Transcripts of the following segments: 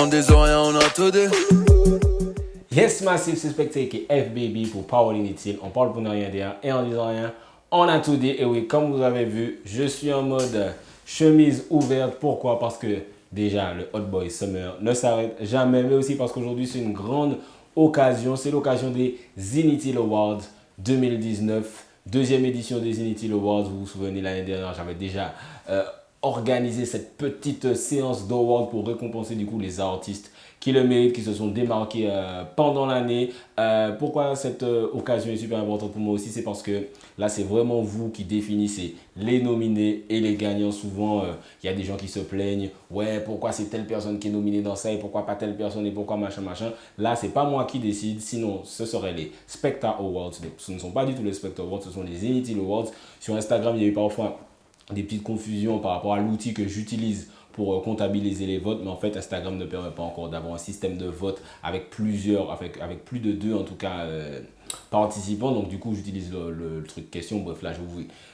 On des oreilles, on a tout dit. Yes, Massive, c'est Spectacle FBB pour Parole Inutile. On parle pour ne rien dire et en disant rien, on a tout dit. Et oui, comme vous avez vu, je suis en mode chemise ouverte. Pourquoi? Parce que déjà, le Hot Boy Summer ne s'arrête jamais, mais aussi parce qu'aujourd'hui, c'est une grande occasion. C'est l'occasion des Zenithil Awards 2019. Deuxième édition des Zenithil Awards. Vous vous souvenez, l'année dernière, j'avais déjà organisé cette petite séance d'awards pour récompenser du coup les artistes qui le méritent, qui se sont démarqués pendant l'année. Pourquoi cette occasion est super importante pour moi aussi? C'est parce que là, c'est vraiment vous qui définissez les nominés et les gagnants. Souvent, il y a des gens qui se plaignent. Ouais, pourquoi c'est telle personne qui est nominée dans ça et pourquoi pas telle personne et pourquoi machin, machin. Là, c'est pas moi qui décide. Sinon, ce seraient les Specta Awards. Ce ne sont pas du tout les Specta Awards, ce sont les Zenithil Awards. Sur Instagram, il y a eu parfois des petites confusions par rapport à l'outil que j'utilise pour comptabiliser les votes, mais en fait Instagram ne permet pas encore d'avoir un système de vote avec plusieurs, avec plus de deux en tout cas participants. Donc du coup j'utilise le truc question. Bref, là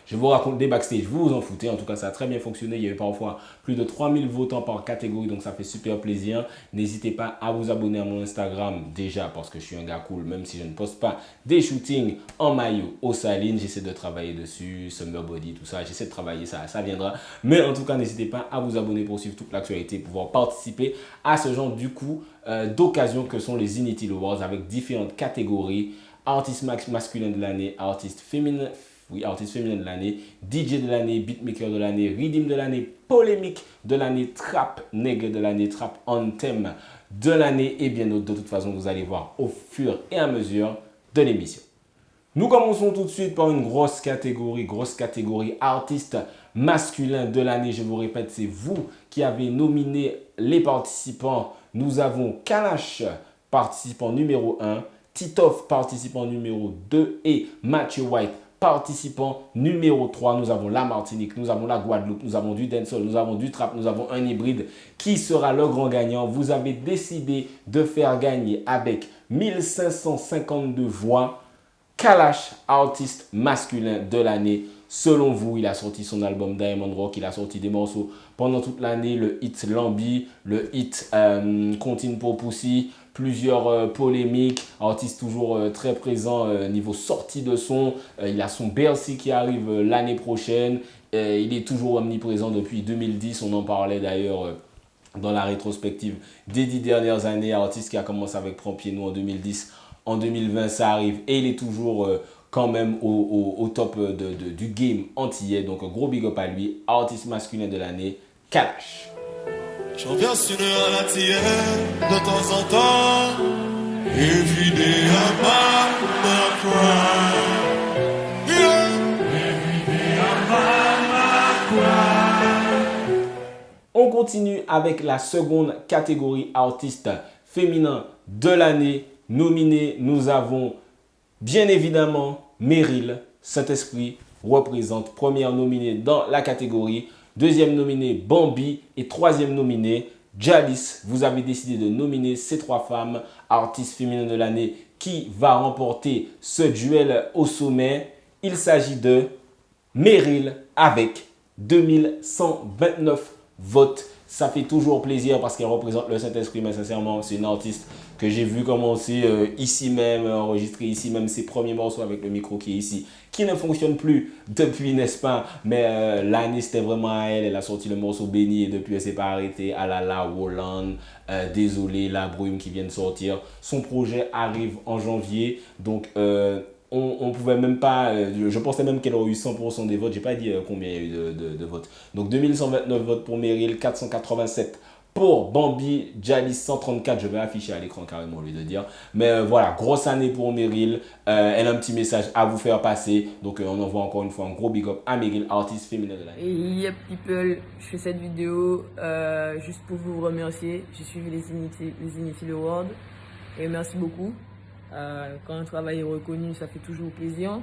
je vous raconte des backstage, vous vous en foutez. En tout cas ça a très bien fonctionné. Il y avait parfois plus de 3000 votants par catégorie, donc ça fait super plaisir. N'hésitez pas à vous abonner à mon Instagram déjà parce que je suis un gars cool, même si je ne poste pas des shootings en maillot aux salines. J'essaie de travailler dessus, summer body, tout ça. J'essaie de travailler, ça viendra. Mais en tout cas n'hésitez pas à vous abonner pour suivre toute l'actualité, pouvoir participer à ce genre du coup d'occasions que sont les Zenithil Awards avec différentes catégories. Artiste masculin de l'année, artiste féminin, oui, artiste féminin de l'année, DJ de l'année, beatmaker de l'année, redeem de l'année, polémique de l'année, trap nègre de l'année, trap anthem de l'année et bien d'autres. De toute façon, vous allez voir au fur et à mesure de l'émission. Nous commençons tout de suite par une grosse catégorie artiste masculin de l'année. Je vous répète, c'est vous qui avez nominé les participants. Nous avons Kalash, participant numéro 1, Titoff, participant numéro 2 et Matthew White, participant numéro 3. Nous avons la Martinique, nous avons la Guadeloupe, nous avons du dancehall, nous avons du trap, nous avons un hybride. Qui sera le grand gagnant? Vous avez décidé de faire gagner avec 1552 voix Kalash, artiste masculin de l'année. Selon vous, il a sorti son album Diamond Rock, il a sorti des morceaux pendant toute l'année, le hit Lambi, le hit Contine pour Pussy, plusieurs polémiques, artiste toujours très présent niveau sortie de son. Il a son Bercy qui arrive l'année prochaine. Il est toujours omniprésent depuis 2010, on en parlait d'ailleurs dans la rétrospective des 10 dernières années. Artiste qui a commencé avec Prends Pied Nou en 2010. En 2020, ça arrive et il est toujours quand même au top du game antillais. Donc, un gros big up à lui. Artiste masculin de l'année, Kalash. J'en viens sur à la tienne de temps en temps. Et vider à ma croix. On continue avec la seconde catégorie artiste féminin de l'année. Nominé, nous avons bien évidemment Meryl, Saint-Esprit représente. Première nominée dans la catégorie. Deuxième nominée, Bambi. Et troisième nominée, Jalis. Vous avez décidé de nominer ces trois femmes, artistes féminines de l'année, qui va remporter ce duel au sommet. Il s'agit de Meryl avec 2129 votes. Ça fait toujours plaisir parce qu'elle représente le Saint-Esprit, mais sincèrement, c'est une artiste que j'ai vu commencer ici même, enregistrer ici même ses premiers morceaux avec le micro qui est ici, qui ne fonctionne plus depuis, n'est-ce pas? Mais l'année, c'était vraiment à elle. Elle a sorti le morceau Béni et depuis, elle ne s'est pas arrêtée. Ah là là, Woland, désolé, La Brume qui vient de sortir. Son projet arrive en janvier, donc on pouvait même pas, je pensais même qu'elle aurait eu 100% des votes. J'ai pas dit combien il y a eu de votes. Donc 2129 votes pour Meryl, 487 pour Bambi, Jalis 134. Je vais afficher à l'écran carrément au lieu de dire. Mais voilà, grosse année pour Meryl. Elle a un petit message à vous faire passer. Donc on envoie encore une fois un gros big up à Meryl, artiste féminin de l'année. Et yep people, je fais cette vidéo juste pour vous remercier. J'ai suivi les Zenithil Awards et merci beaucoup. Quand un travail est reconnu, ça fait toujours plaisir.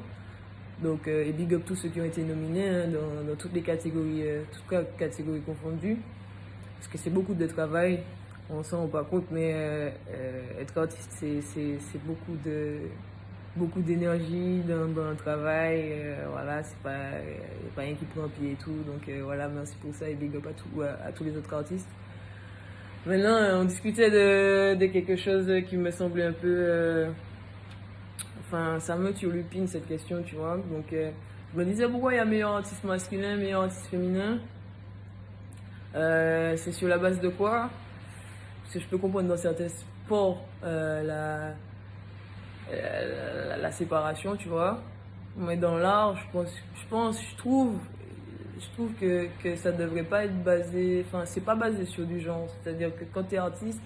Donc, et big up tous ceux qui ont été nominés hein, dans toutes les catégories, toutes catégories confondues. Parce que c'est beaucoup de travail, on s'en rend pas compte, mais être artiste, c'est beaucoup d'énergie dans le travail. Voilà, c'est pas rien qui prend pied et tout. Donc voilà, merci pour ça et big up à tous les autres artistes. Maintenant, on discutait de quelque chose qui me semblait un peu... Enfin, ça me turlupine cette question, tu vois. Donc, je me disais pourquoi il y a meilleur artiste masculin, meilleur artiste féminin. C'est sur la base de quoi? Parce que je peux comprendre dans certains sports la séparation, tu vois. Mais dans l'art, je trouve que ça devrait pas être basé, enfin, c'est pas basé sur du genre. C'est-à-dire que quand t'es artiste,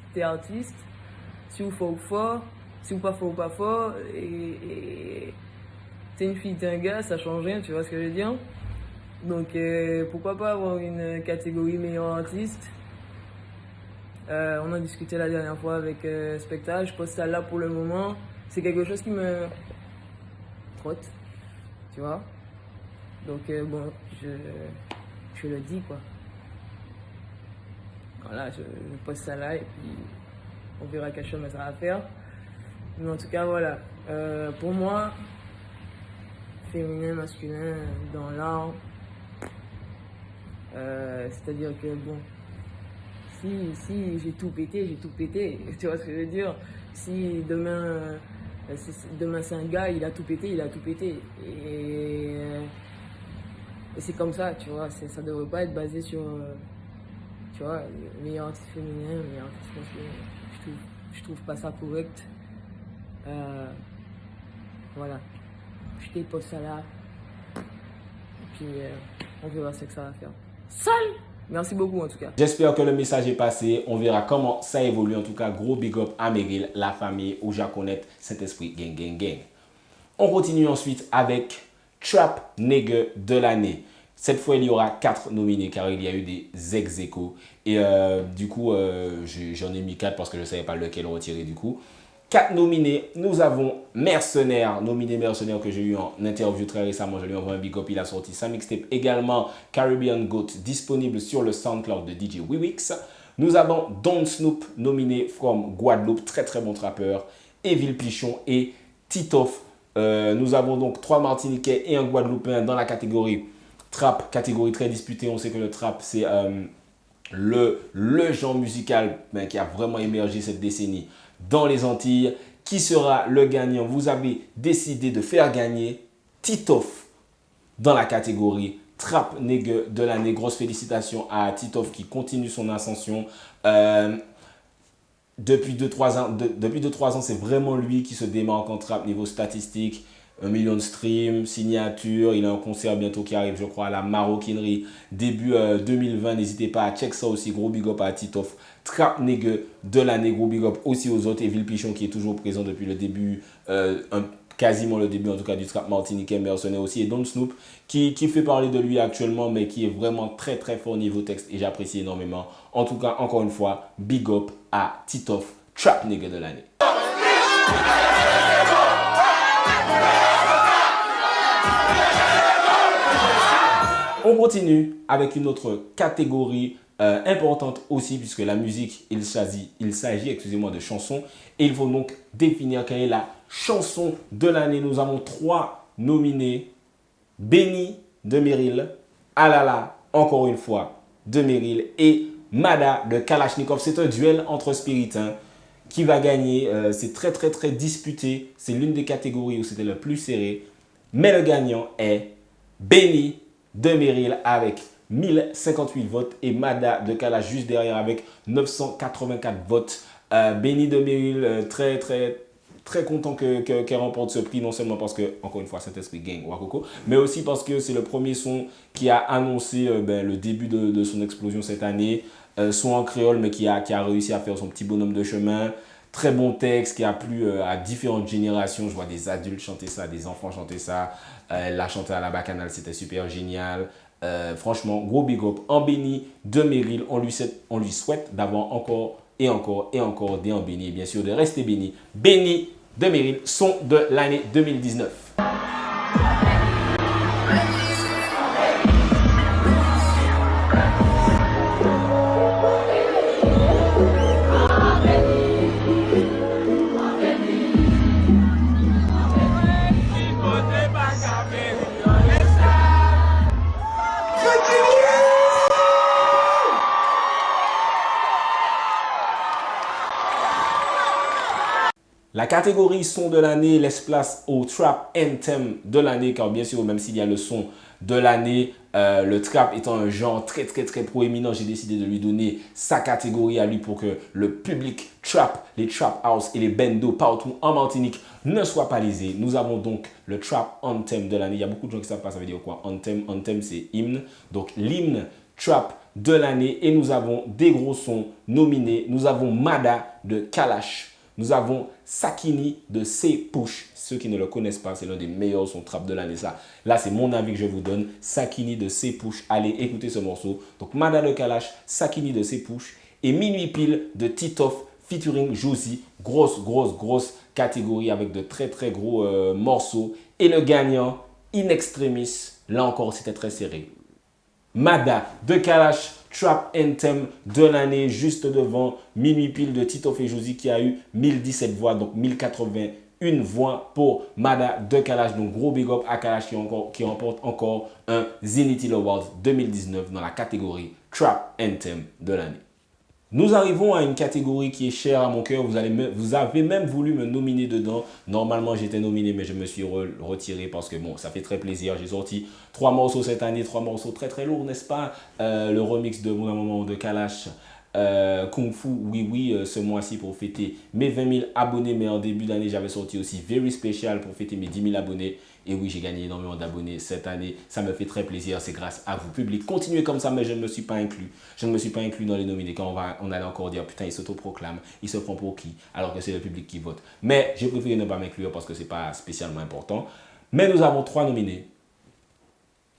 si vous fort ou fort, si vous pas fort ou pas fort, et t'es une fille, t'es un gars, ça change rien, tu vois ce que je veux dire? Donc, pourquoi pas avoir une catégorie meilleur artiste? On en discutait la dernière fois avec Spectacle. Je pense que ça là pour le moment, c'est quelque chose qui me trotte, tu vois. Donc bon, je le dis quoi. Voilà, je poste ça là et puis on verra quel chemin ça va faire. Mais en tout cas voilà, pour moi, féminin, masculin dans l'art, c'est-à-dire que bon, si j'ai tout pété, tu vois ce que je veux dire? Si demain c'est un gars, il a tout pété. Et c'est comme ça, tu vois, ça devrait pas être basé sur, tu vois, meilleur artiste féminin, meilleur artiste masculin. Je trouve pas ça correct. Voilà, je dépose ça là, et puis on verra ce que ça va faire. Seul! Merci beaucoup en tout cas. J'espère que le message est passé. On verra comment ça évolue. En tout cas, gros big up à Meryl, la famille, au Jaconet, Saint-Esprit, gang, gang, gang. On continue ensuite avec Trap Nigga de l'année. Cette fois, il y aura 4 nominés car il y a eu des ex-aequo. Et du coup, j'en ai mis 4 parce que je ne savais pas lequel retirer du coup. 4 nominés, nous avons Mercenaire, nominé Mercenaire que j'ai eu en interview très récemment, je lui envoie un big up, il a sorti sa mixtape également, Caribbean Goat, disponible sur le SoundCloud de DJ Wewix. Nous avons Don Snoop, nominé from Guadeloupe, très très bon trappeur, Evil Pichon et Titoff. Nous avons donc 3 Martiniquais et un Guadeloupéen dans la catégorie trap, catégorie très disputée. On sait que le trap c'est le genre musical qui a vraiment émergé cette décennie dans les Antilles. Qui sera le gagnant? Vous avez décidé de faire gagner Titoff dans la catégorie Trap Nigga de l'année. Grosse félicitations à Titoff qui continue son ascension. Depuis 2-3 ans, c'est vraiment lui qui se démarque en trap niveau statistique. 1 million de streams, signature, il a un concert bientôt qui arrive, je crois, à la Maroquinerie, début 2020. N'hésitez pas à check ça aussi. Gros big up à Titoff, Trap Nigga de l'année. Gros big up aussi aux autres. Evil Pichon qui est toujours présent depuis le début, quasiment le début en tout cas du trap martiniquais, Mercenaire aussi. Et Don Snoop qui fait parler de lui actuellement, mais qui est vraiment très très fort niveau texte et j'apprécie énormément. En tout cas, encore une fois, big up à Titoff, Trap Nigga de l'année. On continue avec une autre catégorie importante aussi puisque la musique, il s'agit de chansons et il faut donc définir quelle est la chanson de l'année. Nous avons 3 nominés. Béni de Meryl, Alala, encore une fois, de Meryl et Mada de Kalashnikov. C'est un duel entre Spiritin qui va gagner. C'est très très très disputé. C'est l'une des catégories où c'était le plus serré. Mais le gagnant est Béni de Meryl avec 1058 votes et Mada de Kalash juste derrière avec 984 votes. Béni de Meryl, très très très content qu'elle remporte ce prix, non seulement parce que, encore une fois, Saint-Esprit Gang, Wakoko, mais aussi parce que c'est le premier son qui a annoncé le début de son explosion cette année. Son en créole, mais qui a réussi à faire son petit bonhomme de chemin. Très bon texte qui a plu à différentes générations. Je vois des adultes chanter ça, des enfants chanter ça. Elle l'a chanté à la Bacchanal, c'était super génial. Franchement, gros big up en béni de Meryl. On lui souhaite d'avoir encore et encore et encore des en béni. Et bien sûr, de rester béni. Béni de Meryl, son de l'année 2019. La catégorie son de l'année laisse place au Trap Anthem de l'année, car bien sûr, même s'il y a le son de l'année, le trap étant un genre très proéminent, j'ai décidé de lui donner sa catégorie à lui pour que le public trap, les trap house et les bendos partout en Martinique ne soient pas lésés. Nous avons donc le Trap Anthem de l'année. Il y a beaucoup de gens qui ne savent pas ça veut dire quoi. Anthem c'est hymne. Donc l'hymne trap de l'année. Et nous avons des gros sons nominés. Nous avons Mada de Kalash. Nous avons Sakini de C-Push. Ceux qui ne le connaissent pas, c'est l'un des meilleurs sons trap de l'année. Là, c'est mon avis que je vous donne. Sakini de C-Push. Allez écouter ce morceau. Donc, Mada de Kalash, Sakini de C-Push et Minuit Pile de Titoff featuring Josie. Grosse catégorie avec de très gros morceaux. Et le gagnant, In Extremis. Là encore, c'était très serré. Mada de Kalash, Trap Anthem de l'année, juste devant Minuit Pile de Titoff et Josie qui a eu 1017 voix, donc 1081 voix pour Mada de Kalash. Donc gros big up à Kalash qui remporte encore un Zenith Awards 2019 dans la catégorie Trap Anthem de l'année. Nous arrivons à une catégorie qui est chère à mon cœur. Vous avez même voulu me nominer dedans. Normalement, j'étais nominé, mais je me suis retiré parce que bon, ça fait très plaisir. J'ai sorti 3 morceaux cette année, 3 morceaux très lourds, n'est-ce pas? Le remix de Mon Moment de Kalash, Kung Fu, oui, ce mois-ci pour fêter mes 20 000 abonnés. Mais en début d'année, j'avais sorti aussi Very Special pour fêter mes 10 000 abonnés. Et oui, j'ai gagné énormément d'abonnés cette année. Ça me fait très plaisir. C'est grâce à vous, public. Continuez comme ça, mais je ne me suis pas inclus. Je ne me suis pas inclus dans les nominés. Quand on allait encore dire, putain, il s'autoproclame. Il se prend pour qui? Alors que c'est le public qui vote. Mais j'ai préféré ne pas m'inclure parce que ce n'est pas spécialement important. Mais nous avons 3 nominés.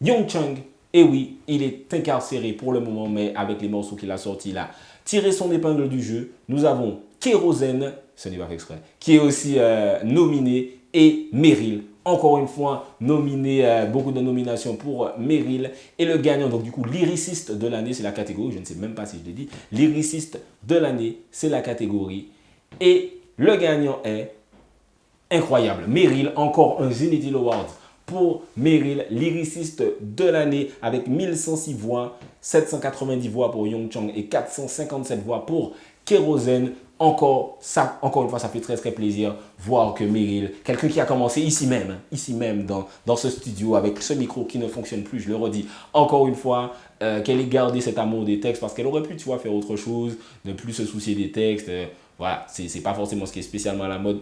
Young Chang, et oui, il est incarcéré pour le moment, mais avec les morceaux qu'il a sortis là, tiré son épingle du jeu. Nous avons Kérosène, ce n'est pas fait exprès, qui est aussi nominé, et Meryl. Encore une fois, nominé, beaucoup de nominations pour Meryl. Et le gagnant, donc du coup, lyriciste de l'année, c'est la catégorie. Je ne sais même pas si je l'ai dit. Lyriciste de l'année, c'est la catégorie. Et le gagnant est incroyable. Meryl, encore un Zenith Awards pour Meryl, lyriciste de l'année avec 1106 voix, 790 voix pour Young Chang et 457 voix pour Kérosène. Encore une fois, ça fait très plaisir voir que Meryl, quelqu'un qui a commencé ici même dans ce studio avec ce micro qui ne fonctionne plus, je le redis encore une fois, qu'elle ait gardé cet amour des textes parce qu'elle aurait pu, tu vois, faire autre chose, ne plus se soucier des textes. Voilà, c'est pas forcément ce qui est spécialement à la mode.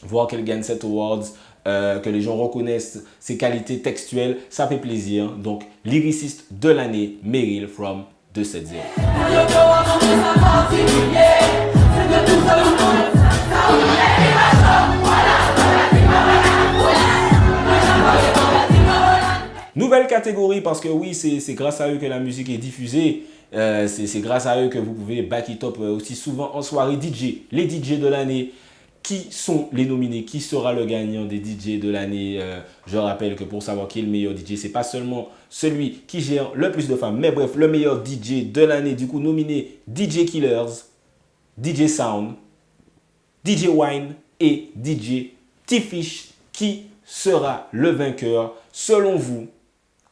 Voir qu'elle gagne cet awards, que les gens reconnaissent ses qualités textuelles, ça fait plaisir. Donc, lyriciste de l'année, Meryl from 270. Nouvelle catégorie parce que oui, c'est grâce à eux que la musique est diffusée. C'est grâce à eux que vous pouvez back it up aussi souvent en soirée. DJ, les DJ de l'année. Qui sont les nominés? Qui sera le gagnant des DJ de l'année? Je rappelle que pour savoir qui est le meilleur DJ, c'est pas seulement celui qui gère le plus de femmes, mais bref, le meilleur DJ de l'année. Du coup, nominé DJ Killers, DJ Sound, DJ Wine et DJ T-Fish. Qui sera le vainqueur selon vous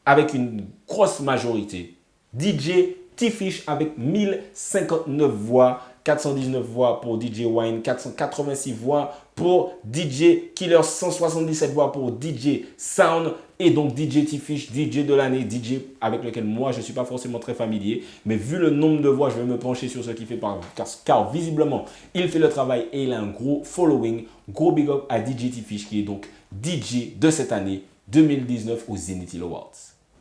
avec une grosse majorité? DJ T-Fish avec 1059 voix. 419 voix pour DJ Wine, 486 voix pour DJ Killer, 177 voix pour DJ Sound et donc DJ T-Fish, DJ de l'année, DJ avec lequel moi je ne suis pas forcément très familier, mais vu le nombre de voix, je vais me pencher sur ce qu'il fait car visiblement il fait le travail et il a un gros following. Gros big up à DJ T-Fish qui est donc DJ de cette année 2019 aux Zenith Awards.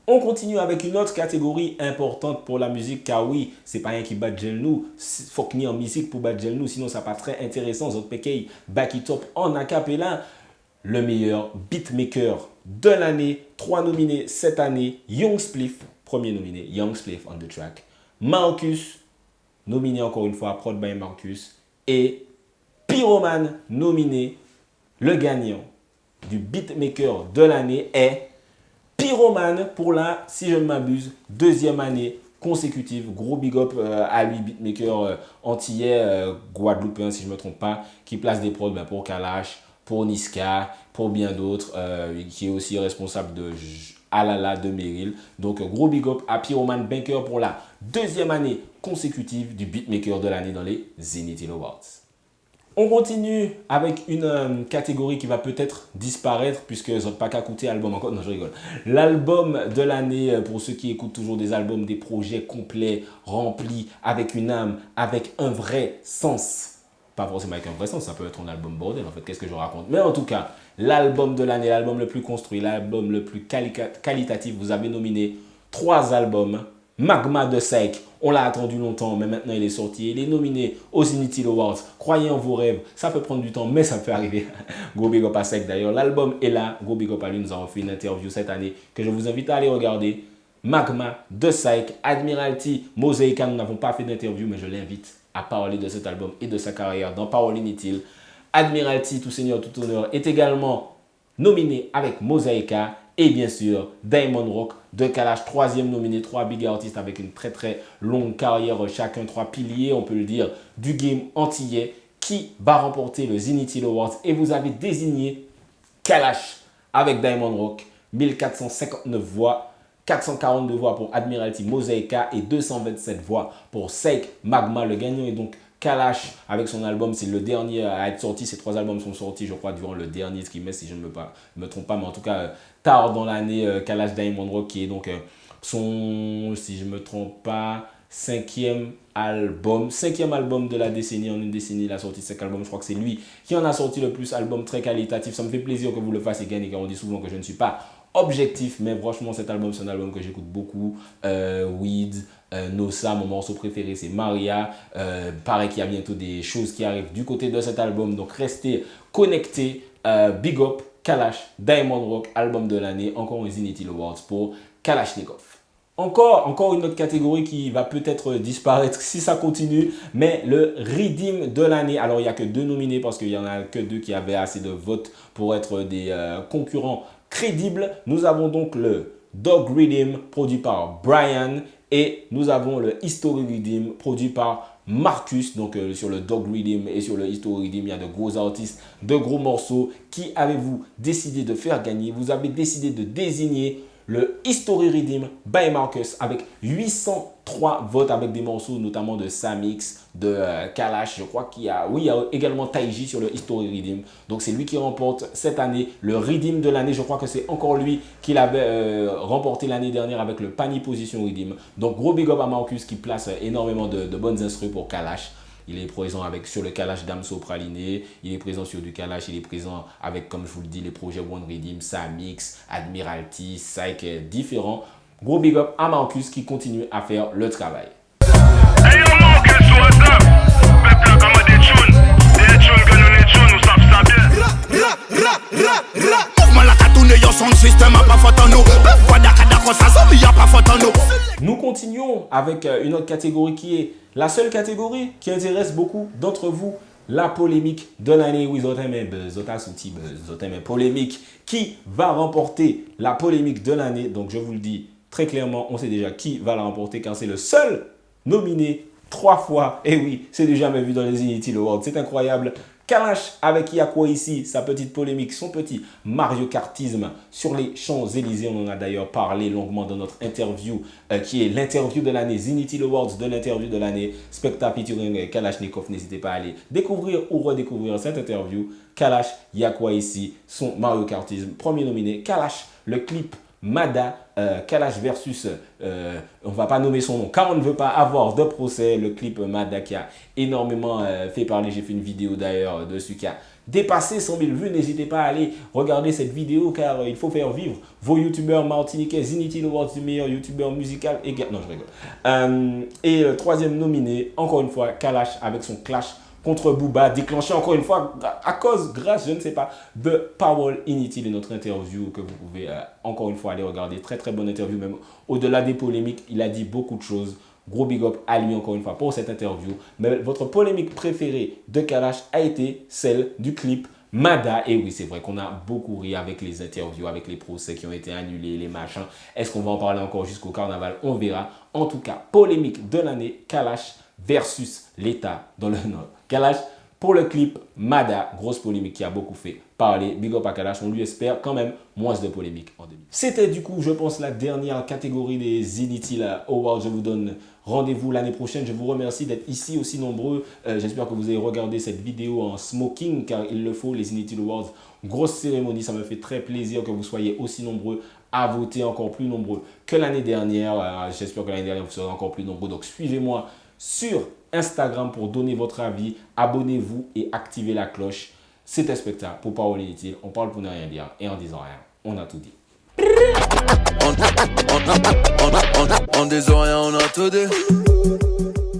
On continue avec une autre catégorie importante pour la musique, car oui, c'est pas rien qui bat gel nous. Faut qu'il y ait en musique pour battre gel nous, sinon ça pas très intéressant. Autres pékei, back it up en acapella. Le meilleur beatmaker de l'année, 3 nominés cette année. Young Spliff, premier nominé, Young Spliff on the track. Marcus, nominé encore une fois, prod by Marcus. Et Pyroman, nominé. Le gagnant du beatmaker de l'année est Pyroman pour la, si je ne m'abuse, 2e année consécutive. Gros big up à lui, beatmaker antillais, guadeloupéen si je ne me trompe pas, qui place des prods pour Kalash, pour Niska, pour bien d'autres, qui est aussi responsable de Alala de Meryl. Donc gros big up à Pyroman Banker pour la 2e année consécutive du beatmaker de l'année dans les Zenith Awards. On continue avec une catégorie qui va peut-être disparaître puisque ça n'a pas qu'à coûter album encore. Non, je rigole. L'album de l'année, pour ceux qui écoutent toujours des albums, des projets complets, remplis, avec une âme, avec un vrai sens. Pas forcément avec un vrai sens, ça peut être un album bordel en fait, qu'est-ce que je raconte. Mais en tout cas, l'album de l'année, l'album le plus construit, l'album le plus qualitatif, vous avez nominé 3 albums. Magma de Sek, on l'a attendu longtemps, mais maintenant il est sorti. Il est nominé aux Unity Awards. Croyez en vos rêves, ça peut prendre du temps, mais ça peut arriver. Go big up à Sek d'ailleurs. L'album est là. Go big up à lui. Nous avons fait une interview cette année que je vous invite à aller regarder. Magma de Sek, Admiralty, Mosaica. Nous n'avons pas fait d'interview, mais je l'invite à parler de cet album et de sa carrière dans Power Inutile. Admiralty, tout seigneur, tout honneur, est également nominé avec Mosaica. Et bien sûr, Diamond Rock de Kalash, 3e nominé, 3 big artistes avec une très longue carrière, chacun 3 piliers, on peut le dire, du game antillais, qui va remporter le Zenith Awards. Et vous avez désigné Kalash avec Diamond Rock, 1459 voix, 442 voix pour Admiralty Mosaica et 227 voix pour Sek Magma. Le gagnant est donc Kalash avec son album, c'est le dernier à être sorti. Ces 3 albums sont sortis, je crois, durant le dernier trimestre, si je ne me trompe pas, mais en tout cas, tard dans l'année, Kalash Diamond Rock, qui est donc son, si je ne me trompe pas, 5e album de la décennie. En une décennie, il a sorti 5 albums. Je crois que c'est lui qui en a sorti le plus, album très qualitatif. Ça me fait plaisir que vous le fassiez gagner, car on dit souvent que je ne suis pas objectif, mais franchement, cet album, c'est un album que j'écoute beaucoup. Weed, Nosa, mon morceau préféré, c'est Maria. Pareil qu'il y a bientôt des choses qui arrivent du côté de cet album, donc restez connectés. Big up, Kalash, Diamond Rock, album de l'année. Encore un Zenith Awards pour Kalashnikov. Encore une autre catégorie qui va peut-être disparaître si ça continue, mais le Redeem de l'année. Alors, il n'y a que 2 nominés parce qu'il n'y en a que 2 qui avaient assez de votes pour être des concurrents crédibles. Nous avons donc le Dog Redeem produit par Brian et nous avons le History Redeem produit par Marcus. Donc sur le Dog Redeem et sur le History Redeem, il y a de gros artistes, de gros morceaux. Qui avez-vous décidé de faire gagner? Vous avez décidé de désigner le History Redeem by Marcus avec 803 votes avec des morceaux notamment de Samix, de Kalash. Je crois qu'il y a, oui, il y a également Taiji sur le History Redeem. Donc c'est lui qui remporte cette année le Redeem de l'année. Je crois que c'est encore lui qui l'avait remporté l'année dernière avec le Pani Position Redeem. Donc gros big up à Marcus qui place énormément de bonnes instrus pour Kalash. Il est présent sur le Kalash Damso Praliné, il est présent sur du Kalash, il est présent avec, comme je vous le dis, les projets One Redeem, Samix, Admiralty, Psych, différents. Gros big up à Marcus qui continue à faire le travail. Hey yo Marcus, what's up? Peuple comme des tunes que nous les tunes, nous savons ça bien. Mouvement la tatoune, yo son système a pas faute en nous. Nous continuons avec une autre catégorie qui est la seule catégorie qui intéresse beaucoup d'entre vous. La polémique de l'année. Oui, polémique. Qui va remporter la polémique de l'année? Donc, je vous le dis très clairement, on sait déjà qui va la remporter car c'est le seul nominé 3 fois. Et oui, c'est déjà jamais vu dans les Unity Awards. C'est incroyable. Kalash avec Yakwa ici, sa petite polémique, son petit Mario Kartisme sur les Champs-Élysées. On en a d'ailleurs parlé longuement dans notre interview qui est l'interview de l'année, Zenith Awards de l'interview de l'année, spectacle featuring Kalashnikov. N'hésitez pas à aller découvrir ou redécouvrir cette interview. Kalash, Yakwa ici, son Mario Kartisme, premier nominé. Kalash, le clip Mada, Kalash versus, on ne va pas nommer son nom car on ne veut pas avoir de procès. Le clip Mada qui a énormément fait parler, j'ai fait une vidéo d'ailleurs dessus qui a dépassé 100 000 vues. N'hésitez pas à aller regarder cette vidéo car il faut faire vivre vos youtubeurs martiniquais. Zenith Awards du meilleur youtubeur musical et non je rigole. Et le 3e nominé, encore une fois, Kalash avec son clash contre Booba, déclenché encore une fois grâce, je ne sais pas, de Power Inutile et notre interview que vous pouvez encore une fois aller regarder. Très bonne interview, même au-delà des polémiques, il a dit beaucoup de choses. Gros big up à lui encore une fois pour cette interview. Mais votre polémique préférée de Kalash a été celle du clip Mada. Et oui, c'est vrai qu'on a beaucoup ri avec les interviews, avec les procès qui ont été annulés, les machins. Est-ce qu'on va en parler encore jusqu'au carnaval? On verra. En tout cas, polémique de l'année, Kalash versus l'État dans le Nord. Kalash pour le clip Mada, grosse polémique qui a beaucoup fait parler. Big up à Kalash, on lui espère quand même moins de polémique en 2000. C'était du coup, je pense, la dernière catégorie des Zenith Awards. Je vous donne Rendez-vous l'année prochaine. Je vous remercie d'être ici aussi nombreux. J'espère que vous avez regardé cette vidéo en smoking car il le faut, les Inity Awards. Grosse cérémonie, ça me fait très plaisir que vous soyez aussi nombreux à voter, encore plus nombreux que l'année dernière. J'espère que l'année dernière, vous serez encore plus nombreux. Donc, suivez-moi sur Instagram pour donner votre avis. Abonnez-vous et activez la cloche. C'était Spectacle pour Parole Inutile. On parle pour ne rien dire et en disant rien, on a tout dit. En disant rien, on a tout dit.